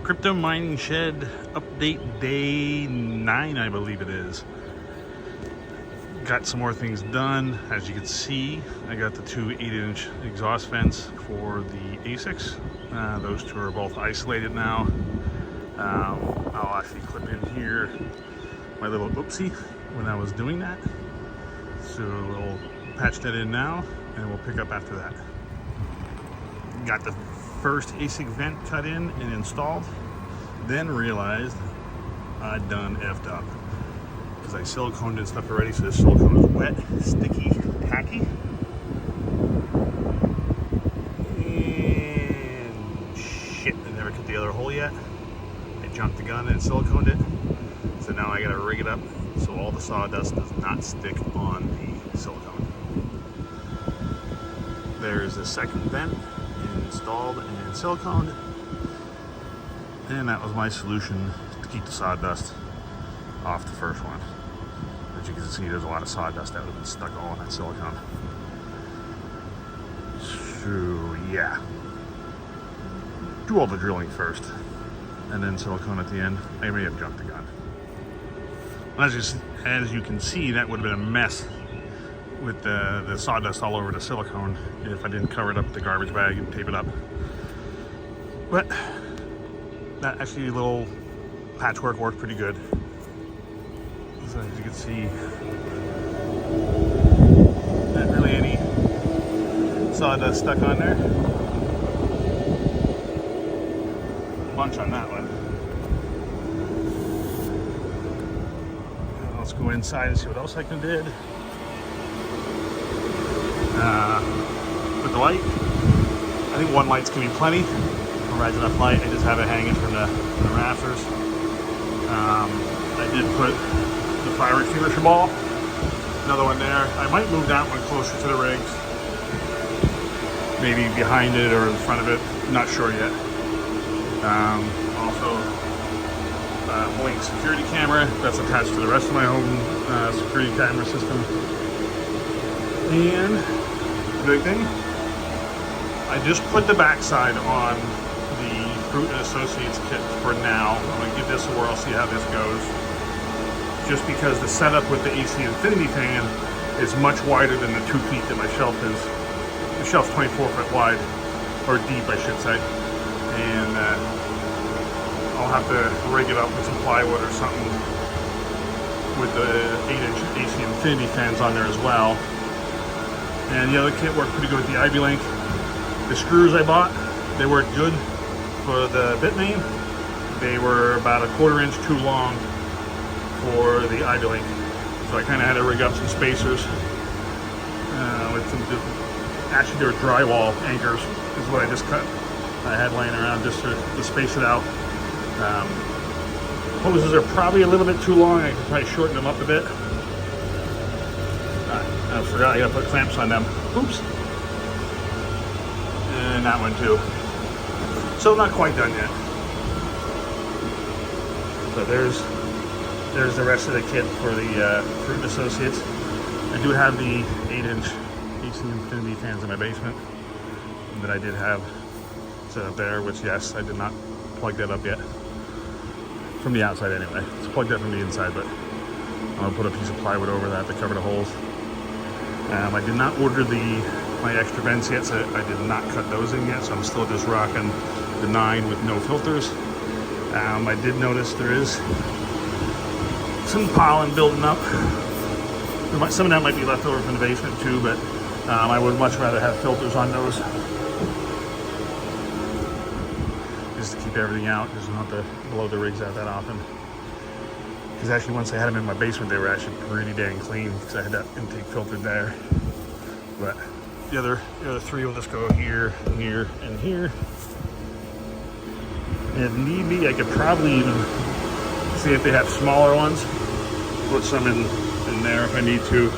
Crypto mining shed update day 9, I believe it is. Got some more things done. As you can see, I got the two 8-inch exhaust vents for the ASICS. Those two are both isolated now. I'll actually clip in here my little oopsie when I was doing that. So we'll patch that in now and we'll pick up after that. Got the first ASIC vent cut in and installed, then realized I'd done effed up because I siliconed and stuff already, so this silicone is wet, sticky, tacky, and shit, I never cut the other hole yet. I jumped the gun and siliconed it, so now I gotta rig it up so all the sawdust does not stick on the silicone. There's the second vent installed and siliconed, and that was my solution to keep the sawdust off the first one. As you can see, there's a lot of sawdust that would have been stuck all in that silicone. So yeah, do all the drilling first and then silicone at the end. I may have jumped the gun. As you can see, that would have been a mess with the sawdust all over the silicone if I didn't cover it up with the garbage bag and tape it up. But that actually little patchwork worked pretty good. So as you can see, not really any sawdust stuck on there. A bunch on that one. Let's go inside and see what else I can do. With the light, I think one light's gonna be plenty. Provides enough light. I just have it hanging from the rafters. I did put the fire extinguisher ball, another one there. I might move that one closer to the rigs, maybe behind it or in front of it. Not sure yet. Also, Blink security camera that's attached to the rest of my home security camera system. And the big thing, I just put the backside on the Fruit and Associates kit for now. I'm going to give this a whirl, see how this goes. Just because the setup with the AC Infinity fan is much wider than the 2 feet that my shelf is. The shelf's 24 foot wide, or deep I should say. And I'll have to rig it up with some plywood or something with the 8-inch AC Infinity fans on there as well. And the other kit worked pretty good with the Ivy Link. The screws I bought, they worked good for the bit main. They were about a 1/4 inch too long for the Ivy Link. So I kind of had to rig up some spacers with some, actually they were drywall anchors is what I just cut. I had laying around just to space it out. Hoses are probably a little bit too long. I could probably shorten them up a bit. I forgot I gotta put clamps on them. Oops. And that one too. So not quite done yet. So there's the rest of the kit for the Fruit and Associates. I do have the 8-inch AC Infinity fans in my basement that I did have set up there, which yes, I did not plug that up yet. From the outside anyway. It's plugged up from the inside, but I'm gonna put a piece of plywood over that to cover the holes. I did not order my extra vents yet, so I did not cut those in yet, so I'm still just rocking the 9 with no filters. I did notice there is some pollen building up. Some of that might be left over from the basement too, but I would much rather have filters on those. Just to keep everything out, just not to blow the rigs out that often. Because actually once I had them in my basement, they were actually pretty dang clean because I had that intake filtered there. But the other 3 will just go here, here, and here. And if need be, I could probably even see if they have smaller ones. Put some in there if I need to.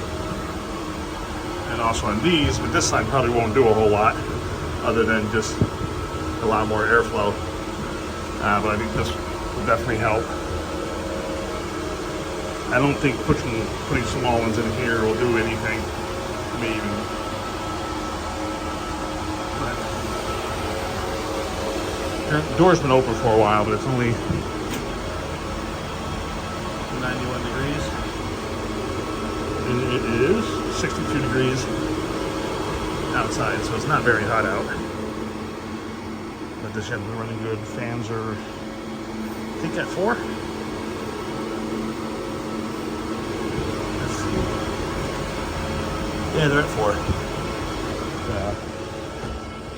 And also on these, but this side probably won't do a whole lot other than just allow more airflow. But I think this will definitely help. I don't think putting small ones in here will do anything. Maybe. The door's been open for a while, but it's only 91 degrees. And it is 62 degrees outside, so it's not very hot out. But this shed's been running good. Fans are, I think, at 4. Let's see. Yeah, they're at 4.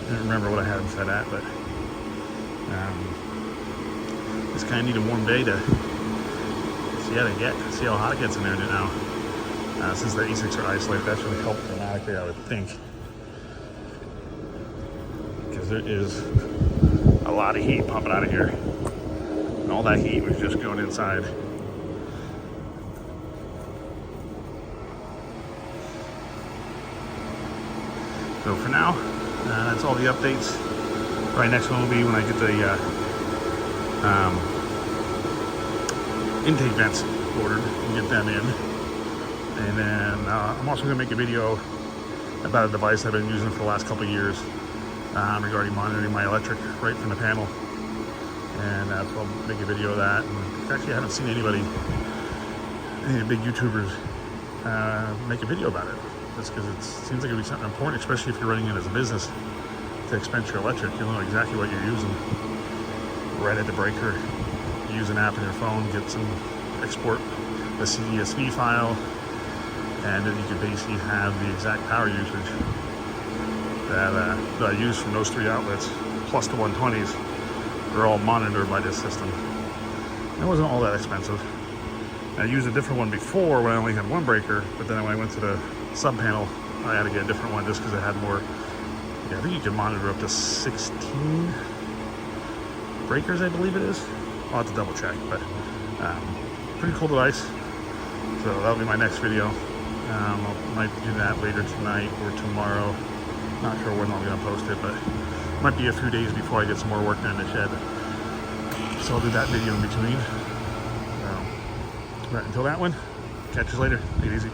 I don't remember what I had them set at, but just kind of need a warm day to see how hot it gets in there now. Since the ASICS are isolated, that should help dramatically, I would think, because there is a lot of heat pumping out of here, and all that heat was just going inside. So for now, that's all the updates. Right, next one will be when I get the intake vents ordered and get them in. And then I'm also going to make a video about a device I've been using for the last couple of years regarding monitoring my electric right from the panel. And so I'll make a video of that. And actually, I haven't seen any big YouTubers make a video about it. That's because it seems like it would be something important, especially if you're running it as a business, to expense your electric. You'll know exactly what you're using right at the breaker. You use an app on your phone, export a CSV file, and then you can basically have the exact power usage that I use from those 3 outlets, plus the 120s. They're all monitored by this system. It wasn't all that expensive. I used a different one before when I only had 1 breaker, but then when I went to the sub panel, I had to get a different one just because it had more. Yeah, I think you can monitor up to 16 breakers, I believe it is. I'll have to double check, but pretty cool device. So that'll be my next video. I might do that later tonight or tomorrow. Not sure when I'm going to post it, but it might be a few days before I get some more work done in the shed. So I'll do that video in between. But until that one, catch you later. Take it easy.